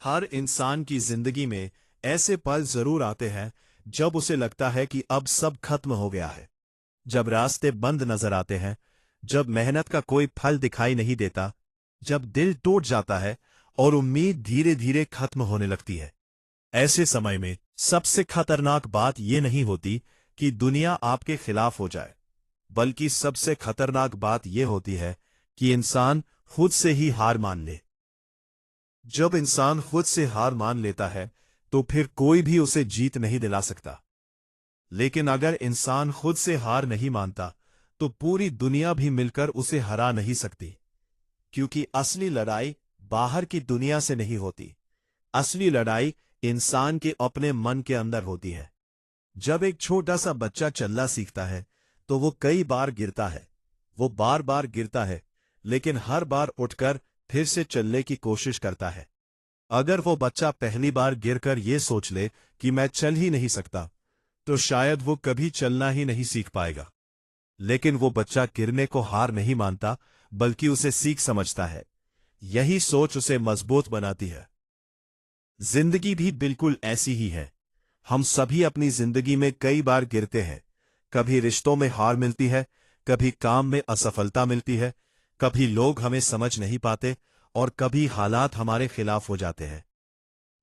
हर इंसान की जिंदगी में ऐसे पल जरूर आते हैं जब उसे लगता है कि अब सब खत्म हो गया है। जब रास्ते बंद नजर आते हैं, जब मेहनत का कोई फल दिखाई नहीं देता, जब दिल टूट जाता है और उम्मीद धीरे धीरे खत्म होने लगती है। ऐसे समय में सबसे खतरनाक बात यह नहीं होती कि दुनिया आपके खिलाफ हो जाए, बल्कि सबसे खतरनाक बात यह होती है कि इंसान खुद से ही हार मान ले। जब इंसान खुद से हार मान लेता है तो फिर कोई भी उसे जीत नहीं दिला सकता। लेकिन अगर इंसान खुद से हार नहीं मानता तो पूरी दुनिया भी मिलकर उसे हरा नहीं सकती, क्योंकि असली लड़ाई बाहर की दुनिया से नहीं होती। असली लड़ाई इंसान के अपने मन के अंदर होती है। जब एक छोटा सा बच्चा चलना सीखता है तो वो कई बार गिरता है, वो बार बार गिरता है, लेकिन हर बार उठकर फिर से चलने की कोशिश करता है। अगर वो बच्चा पहली बार गिरकर ये सोच ले कि मैं चल ही नहीं सकता, तो शायद वो कभी चलना ही नहीं सीख पाएगा। लेकिन वो बच्चा गिरने को हार नहीं मानता, बल्कि उसे सीख समझता है। यही सोच उसे मजबूत बनाती है। जिंदगी भी बिल्कुल ऐसी ही है। हम सभी अपनी जिंदगी में कई बार गिरते हैं। कभी रिश्तों में हार मिलती है, कभी काम में असफलता मिलती है, कभी लोग हमें समझ नहीं पाते और कभी हालात हमारे खिलाफ हो जाते हैं।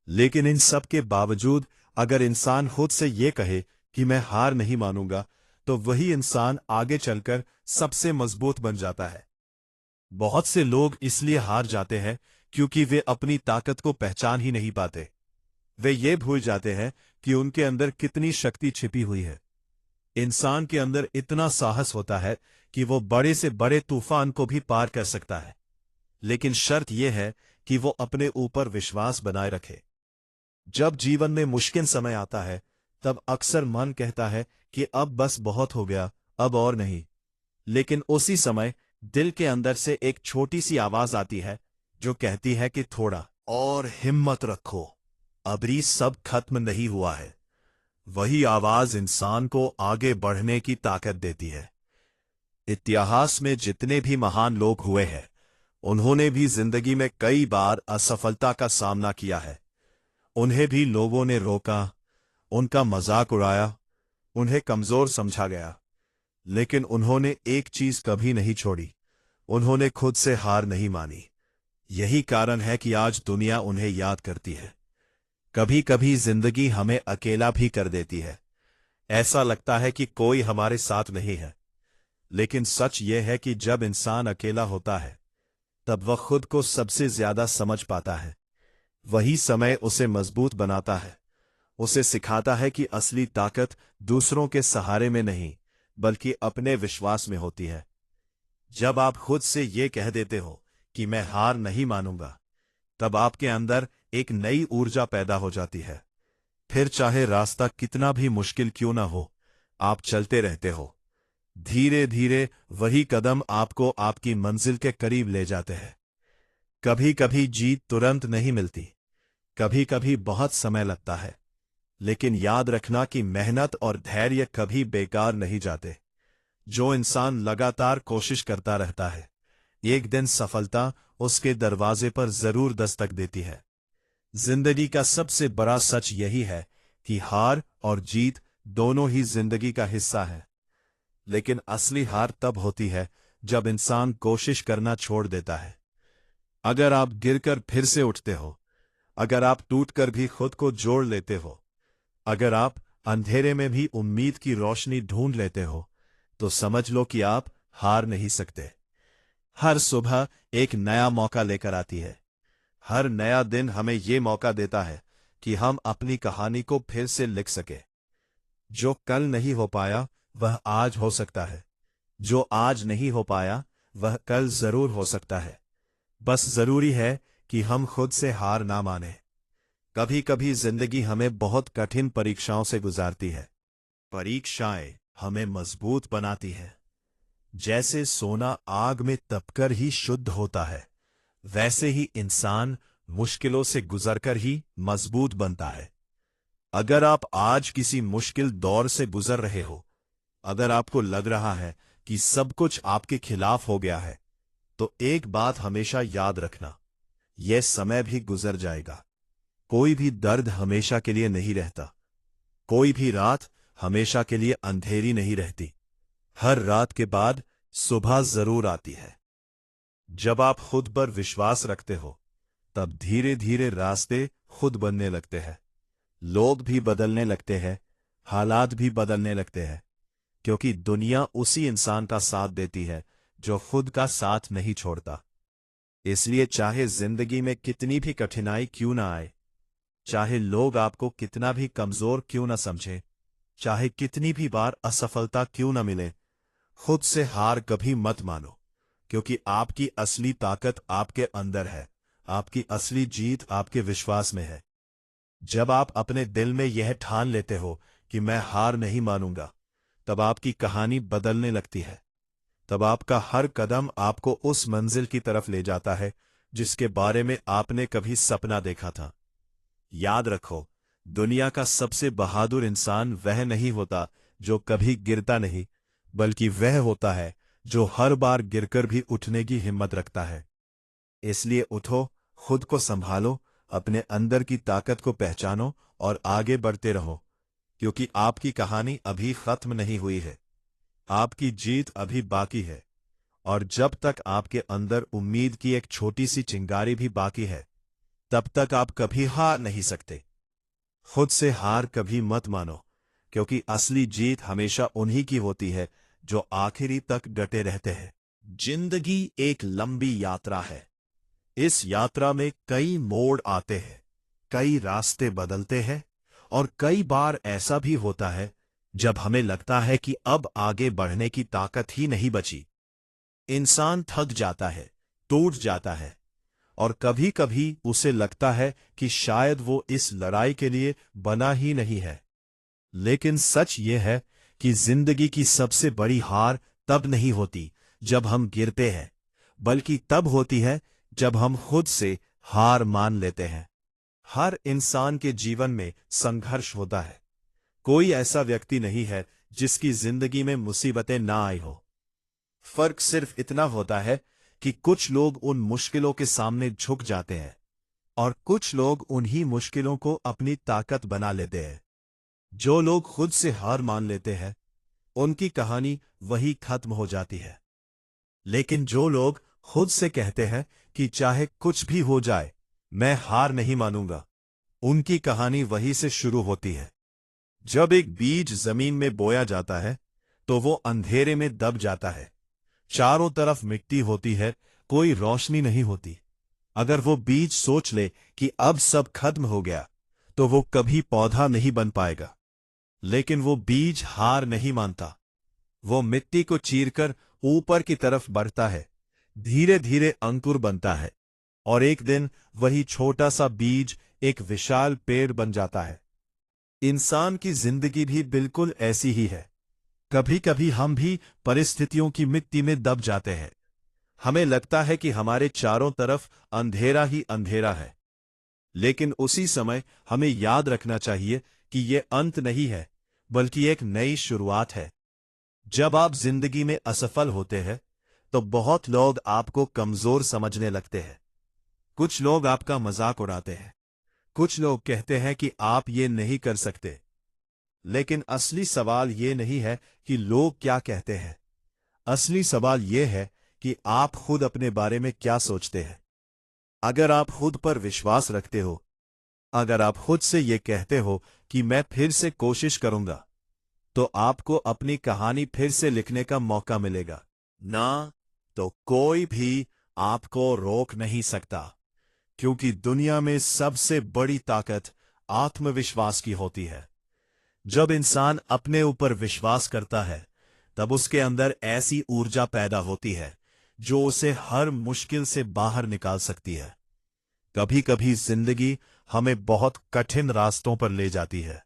लेकिन इन सब के बावजूद अगर इंसान खुद से ये कहे कि मैं हार नहीं मानूंगा, तो वही इंसान आगे चलकर सबसे मजबूत बन जाता है। बहुत से लोग इसलिए हार जाते हैं क्योंकि वे अपनी ताकत को पहचान ही नहीं पाते। वे ये भूल जाते हैं कि उनके अंदर कितनी शक्ति छिपी हुई है। इंसान के अंदर इतना साहस होता है कि वो बड़े से बड़े तूफान को भी पार कर सकता है। लेकिन शर्त यह है कि वो अपने ऊपर विश्वास बनाए रखे। जब जीवन में मुश्किल समय आता है, तब अक्सर मन कहता है कि अब बस बहुत हो गया, अब और नहीं। लेकिन उसी समय दिल के अंदर से एक छोटी सी आवाज आती है जो कहती है कि थोड़ा और हिम्मत रखो, अभी सब खत्म नहीं हुआ है। वही आवाज इंसान को आगे बढ़ने की ताकत देती है। इतिहास में जितने भी महान लोग हुए हैं, उन्होंने भी जिंदगी में कई बार असफलता का सामना किया है। उन्हें भी लोगों ने रोका, उनका मजाक उड़ाया, उन्हें कमजोर समझा गया। लेकिन उन्होंने एक चीज कभी नहीं छोड़ी, उन्होंने खुद से हार नहीं मानी। यही कारण है कि आज दुनिया उन्हें याद करती है। कभी कभी जिंदगी हमें अकेला भी कर देती है। ऐसा लगता है कि कोई हमारे साथ नहीं है। लेकिन सच यह है कि जब इंसान अकेला होता है, तब वह खुद को सबसे ज्यादा समझ पाता है। वही समय उसे मजबूत बनाता है, उसे सिखाता है कि असली ताकत दूसरों के सहारे में नहीं, बल्कि अपने विश्वास में होती है। जब आप खुद से ये कह देते हो कि मैं हार नहीं मानूंगा, तब आपके अंदर एक नई ऊर्जा पैदा हो जाती है। फिर चाहे रास्ता कितना भी मुश्किल क्यों ना हो, आप चलते रहते हो। धीरे धीरे वही कदम आपको आपकी मंजिल के करीब ले जाते हैं। कभी कभी जीत तुरंत नहीं मिलती, कभी कभी बहुत समय लगता है। लेकिन याद रखना कि मेहनत और धैर्य कभी बेकार नहीं जाते। जो इंसान लगातार कोशिश करता रहता है, एक दिन सफलता उसके दरवाजे पर जरूर दस्तक देती है। जिंदगी का सबसे बड़ा सच यही है कि हार और जीत दोनों ही जिंदगी का हिस्सा है। लेकिन असली हार तब होती है जब इंसान कोशिश करना छोड़ देता है। अगर आप गिरकर फिर से उठते हो, अगर आप टूटकर भी खुद को जोड़ लेते हो, अगर आप अंधेरे में भी उम्मीद की रोशनी ढूंढ लेते हो, तो समझ लो कि आप हार नहीं सकते। हर सुबह एक नया मौका लेकर आती है। हर नया दिन हमें ये मौका देता है कि हम अपनी कहानी को फिर से लिख सके। जो कल नहीं हो पाया वह आज हो सकता है, जो आज नहीं हो पाया वह कल जरूर हो सकता है। बस जरूरी है कि हम खुद से हार ना माने। कभी कभी जिंदगी हमें बहुत कठिन परीक्षाओं से गुजारती है। परीक्षाएं हमें मजबूत बनाती है। जैसे सोना आग में तपकर ही शुद्ध होता है, वैसे ही इंसान मुश्किलों से गुजरकर ही मजबूत बनता है। अगर आप आज किसी मुश्किल दौर से गुजर रहे हो, अगर आपको लग रहा है कि सब कुछ आपके खिलाफ हो गया है, तो एक बात हमेशा याद रखना, यह समय भी गुजर जाएगा। कोई भी दर्द हमेशा के लिए नहीं रहता। कोई भी रात हमेशा के लिए अंधेरी नहीं रहती। हर रात के बाद सुबह जरूर आती है। जब आप खुद पर विश्वास रखते हो, तब धीरे धीरे रास्ते खुद बनने लगते हैं। लोग भी बदलने लगते हैं, हालात भी बदलने लगते हैं, क्योंकि दुनिया उसी इंसान का साथ देती है जो खुद का साथ नहीं छोड़ता। इसलिए चाहे जिंदगी में कितनी भी कठिनाई क्यों ना आए, चाहे लोग आपको कितना भी कमजोर क्यों ना समझे, चाहे कितनी भी बार असफलता क्यों ना मिले, खुद से हार कभी मत मानो, क्योंकि आपकी असली ताकत आपके अंदर है। आपकी असली जीत आपके विश्वास में है। जब आप अपने दिल में यह ठान लेते हो कि मैं हार नहीं मानूंगा, तब आपकी कहानी बदलने लगती है। तब आपका हर कदम आपको उस मंजिल की तरफ ले जाता है जिसके बारे में आपने कभी सपना देखा था। याद रखो, दुनिया का सबसे बहादुर इंसान वह नहीं होता जो कभी गिरता नहीं, बल्कि वह होता है जो हर बार गिरकर भी उठने की हिम्मत रखता है। इसलिए उठो, खुद को संभालो, अपने अंदर की ताकत को पहचानो और आगे बढ़ते रहो, क्योंकि आपकी कहानी अभी खत्म नहीं हुई है। आपकी जीत अभी बाकी है। और जब तक आपके अंदर उम्मीद की एक छोटी सी चिंगारी भी बाकी है, तब तक आप कभी हार नहीं सकते। खुद से हार कभी मत मानो, क्योंकि असली जीत हमेशा उन्हीं की होती है जो आखिरी तक डटे रहते हैं। जिंदगी एक लंबी यात्रा है। इस यात्रा में कई मोड़ आते हैं, कई रास्ते बदलते हैं, और कई बार ऐसा भी होता है जब हमें लगता है कि अब आगे बढ़ने की ताकत ही नहीं बची। इंसान थक जाता है, टूट जाता है, और कभी कभी उसे लगता है कि शायद वो इस लड़ाई के लिए बना ही नहीं है। लेकिन सच ये है कि जिंदगी की सबसे बड़ी हार तब नहीं होती जब हम गिरते हैं, बल्कि तब होती है जब हम खुद से हार मान लेते हैं। हर इंसान के जीवन में संघर्ष होता है। कोई ऐसा व्यक्ति नहीं है जिसकी जिंदगी में मुसीबतें ना आई हो। फर्क सिर्फ इतना होता है कि कुछ लोग उन मुश्किलों के सामने झुक जाते हैं और कुछ लोग उन्हीं मुश्किलों को अपनी ताकत बना लेते हैं। जो लोग खुद से हार मान लेते हैं, उनकी कहानी वही खत्म हो जाती है। लेकिन जो लोग खुद से कहते हैं कि चाहे कुछ भी हो जाए, मैं हार नहीं मानूंगा, उनकी कहानी वहीं से शुरू होती है। जब एक बीज जमीन में बोया जाता है, तो वो अंधेरे में दब जाता है। चारों तरफ मिट्टी होती है, कोई रोशनी नहीं होती। अगर वो बीज सोच ले कि अब सब खत्म हो गया, तो वो कभी पौधा नहीं बन पाएगा। लेकिन वो बीज हार नहीं मानता। वो मिट्टी को चीरकर ऊपर की तरफ बढ़ता है, धीरे धीरे अंकुर बनता है, और एक दिन वही छोटा सा बीज एक विशाल पेड़ बन जाता है। इंसान की जिंदगी भी बिल्कुल ऐसी ही है। कभी कभी हम भी परिस्थितियों की मिट्टी में दब जाते हैं। हमें लगता है कि हमारे चारों तरफ अंधेरा ही अंधेरा है। लेकिन उसी समय हमें याद रखना चाहिए कि यह अंत नहीं है, बल्कि एक नई शुरुआत है। जब आप जिंदगी में असफल होते हैं, तो बहुत लोग आपको कमजोर समझने लगते हैं। कुछ लोग आपका मजाक उड़ाते हैं, कुछ लोग कहते हैं कि आप ये नहीं कर सकते। लेकिन असली सवाल ये नहीं है कि लोग क्या कहते हैं। असली सवाल ये है कि आप खुद अपने बारे में क्या सोचते हैं। अगर आप खुद पर विश्वास रखते हो, अगर आप खुद से ये कहते हो कि मैं फिर से कोशिश करूंगा, तो आपको अपनी कहानी फिर से लिखने का मौका मिलेगा। ना तो कोई भी आपको रोक नहीं सकता, क्योंकि दुनिया में सबसे बड़ी ताकत आत्मविश्वास की होती है। जब इंसान अपने ऊपर विश्वास करता है, तब उसके अंदर ऐसी ऊर्जा पैदा होती है जो उसे हर मुश्किल से बाहर निकाल सकती है। कभी कभी जिंदगी हमें बहुत कठिन रास्तों पर ले जाती है।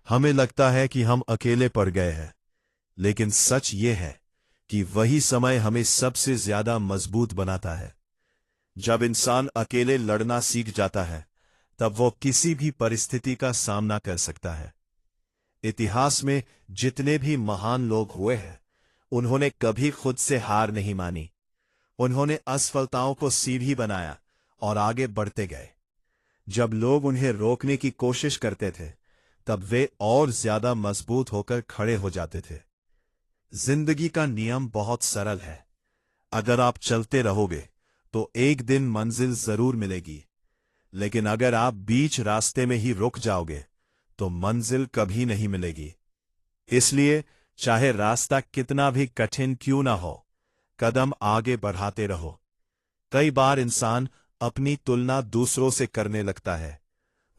हमें लगता है कि हम अकेले पड़ गए हैं, लेकिन सच ये है कि वही समय हमें सबसे ज्यादा मजबूत बनाता है। जब इंसान अकेले लड़ना सीख जाता है, तब वो किसी भी परिस्थिति का सामना कर सकता है। इतिहास में जितने भी महान लोग हुए हैं, उन्होंने कभी खुद से हार नहीं मानी। उन्होंने असफलताओं को सीढ़ी बनाया और आगे बढ़ते गए। जब लोग उन्हें रोकने की कोशिश करते थे, तब वे और ज्यादा मजबूत होकर खड़े हो जाते थे। जिंदगी का नियम बहुत सरल है। अगर आप चलते रहोगे तो एक दिन मंजिल जरूर मिलेगी, लेकिन अगर आप बीच रास्ते में ही रुक जाओगे तो मंजिल कभी नहीं मिलेगी। इसलिए चाहे रास्ता कितना भी कठिन क्यों ना हो, कदम आगे बढ़ाते रहो। कई बार इंसान अपनी तुलना दूसरों से करने लगता है।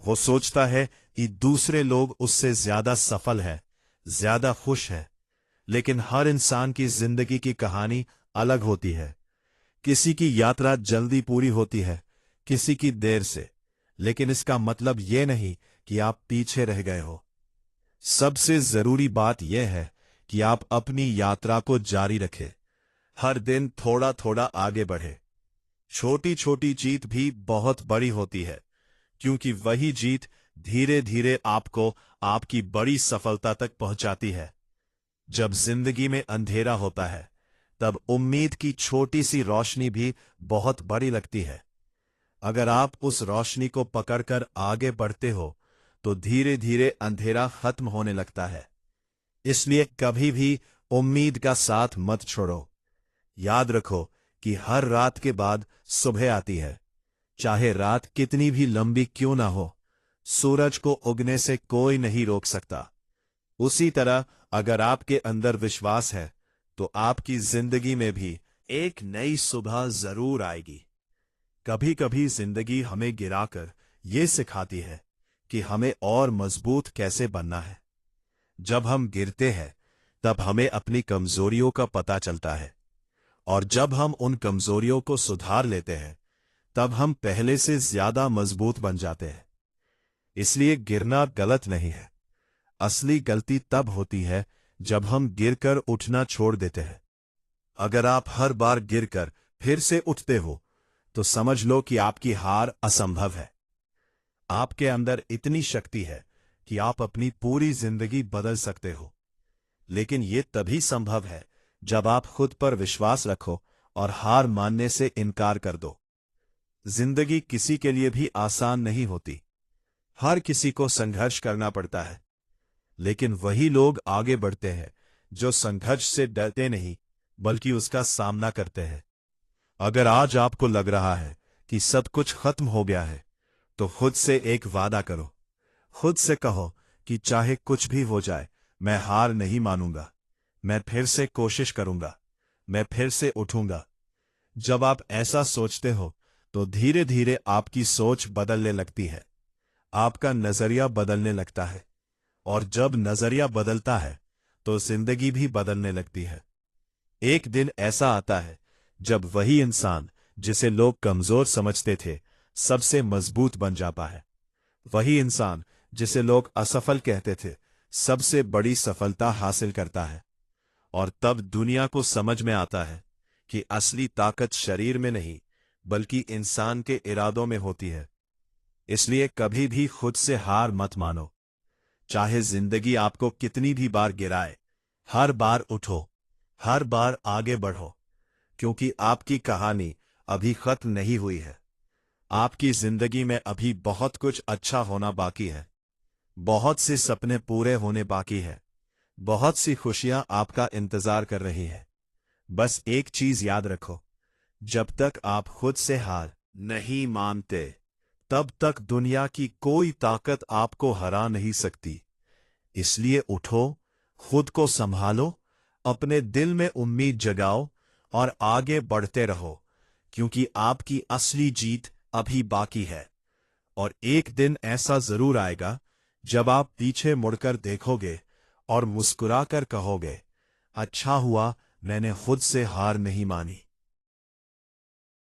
वो सोचता है कि दूसरे लोग उससे ज्यादा सफल हैं, ज्यादा खुश हैं। लेकिन हर इंसान की जिंदगी की कहानी अलग होती है। किसी की यात्रा जल्दी पूरी होती है, किसी की देर से। लेकिन इसका मतलब यह नहीं कि आप पीछे रह गए हो। सबसे जरूरी बात यह है कि आप अपनी यात्रा को जारी रखें। हर दिन थोड़ा थोड़ा आगे बढ़े। छोटी छोटी जीत भी बहुत बड़ी होती है, क्योंकि वही जीत धीरे धीरे आपको आपकी बड़ी सफलता तक पहुंचाती है। जब जिंदगी में अंधेरा होता है, तब उम्मीद की छोटी सी रोशनी भी बहुत बड़ी लगती है। अगर आप उस रोशनी को पकड़कर आगे बढ़ते हो, तो धीरे धीरे अंधेरा खत्म होने लगता है। इसलिए कभी भी उम्मीद का साथ मत छोड़ो। याद रखो कि हर रात के बाद सुबह आती है। चाहे रात कितनी भी लंबी क्यों ना हो, सूरज को उगने से कोई नहीं रोक सकता। उसी तरह अगर आपके अंदर विश्वास है, तो आपकी जिंदगी में भी एक नई सुबह जरूर आएगी। कभी कभी जिंदगी हमें गिराकर ये सिखाती है कि हमें और मजबूत कैसे बनना है। जब हम गिरते हैं, तब हमें अपनी कमजोरियों का पता चलता है, और जब हम उन कमजोरियों को सुधार लेते हैं, तब हम पहले से ज्यादा मजबूत बन जाते हैं। इसलिए गिरना गलत नहीं है। असली गलती तब होती है जब हम गिरकर उठना छोड़ देते हैं। अगर आप हर बार गिरकर फिर से उठते हो, तो समझ लो कि आपकी हार असंभव है। आपके अंदर इतनी शक्ति है कि आप अपनी पूरी जिंदगी बदल सकते हो। लेकिन यह तभी संभव है जब आप खुद पर विश्वास रखो और हार मानने से इनकार कर दो। जिंदगी किसी के लिए भी आसान नहीं होती। हर किसी को संघर्ष करना पड़ता है। लेकिन वही लोग आगे बढ़ते हैं जो संघर्ष से डरते नहीं, बल्कि उसका सामना करते हैं। अगर आज आपको लग रहा है कि सब कुछ खत्म हो गया है, तो खुद से एक वादा करो। खुद से कहो कि चाहे कुछ भी हो जाए, मैं हार नहीं मानूंगा। मैं फिर से कोशिश करूंगा। मैं फिर से उठूंगा। जब आप ऐसा सोचते हो, तो धीरे धीरे आपकी सोच बदलने लगती है। आपका नजरिया बदलने लगता है, और जब नजरिया बदलता है, तो जिंदगी भी बदलने लगती है। एक दिन ऐसा आता है जब वही इंसान जिसे लोग कमजोर समझते थे, सबसे मजबूत बन जाता है। वही इंसान जिसे लोग असफल कहते थे, सबसे बड़ी सफलता हासिल करता है। और तब दुनिया को समझ में आता है कि असली ताकत शरीर में नहीं, बल्कि इंसान के इरादों में होती है। इसलिए कभी भी खुद से हार मत मानो। चाहे जिंदगी आपको कितनी भी बार गिराए, हर बार उठो, हर बार आगे बढ़ो, क्योंकि आपकी कहानी अभी खत्म नहीं हुई है। आपकी जिंदगी में अभी बहुत कुछ अच्छा होना बाकी है। बहुत से सपने पूरे होने बाकी है। बहुत सी खुशियां आपका इंतजार कर रही हैं। बस एक चीज याद रखो, जब तक आप खुद से हार नहीं मानते, तब तक दुनिया की कोई ताकत आपको हरा नहीं सकती। इसलिए उठो, खुद को संभालो, अपने दिल में उम्मीद जगाओ और आगे बढ़ते रहो, क्योंकि आपकी असली जीत अभी बाकी है। और एक दिन ऐसा जरूर आएगा जब आप पीछे मुड़कर देखोगे और मुस्कुराकर कहोगे, अच्छा हुआ मैंने खुद से हार नहीं मानी।